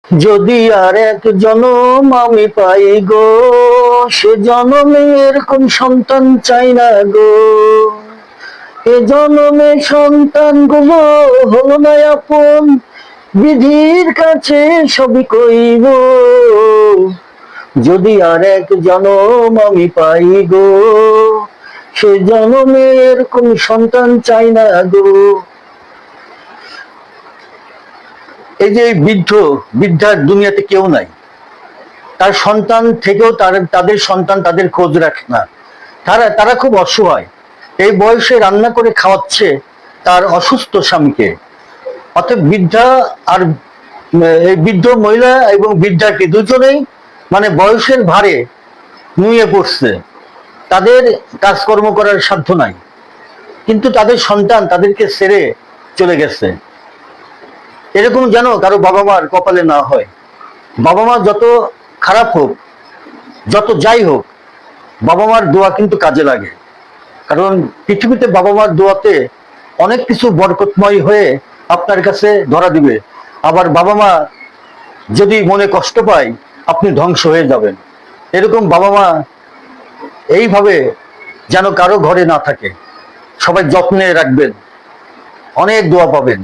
যদি আর এক জনম আমি পাই গো, সে জনমে এরকম সন্তান চাই না গো। এ জনমে সন্তান গুলো হলো না আপন, বিধির কাছে সবই কইব। যদি আর এক জনম আমি পাই গো, সে জনমে এরকম সন্তান চাই না গো। এই যে বৃদ্ধার দুনিয়াতে কেউ নাই, তার সন্তান থেকেও তাদের সন্তান তাদের খোঁজ রাখে না। তারা খুব অসহায়, এই বয়সে রান্না করে খাওয়াচ্ছে তার অসুস্থ স্বামীকে। অর্থাৎ বৃদ্ধা আর এই বৃদ্ধ মহিলা এবং বৃদ্ধাকে দুজনেই মানে বয়সের ভারে নুয়ে পড়ছে, তাদের কাজকর্ম করার সাধ্য নাই, কিন্তু তাদের সন্তান তাদেরকে ছেড়ে চলে গেছে। এরকম যেন কারো বাবা মার কপালে না হয়। বাবা মা যত খারাপ হোক, যত যাই হোক, বাবা মার দোয়া কিন্তু কাজে লাগে। কারণ পৃথিবীতে বাবা মার দোয়াতে অনেক কিছু বরকতময় হয়ে আপনার কাছে ধরা দিবে। আবার বাবা মা যদি মনে কষ্ট পায়, আপনি ধ্বংস হয়ে যাবেন। এরকম বাবা মা এইভাবে যেন কারো ঘরে না থাকে। সবাই যত্নে রাখবেন, অনেক দোয়া পাবেন।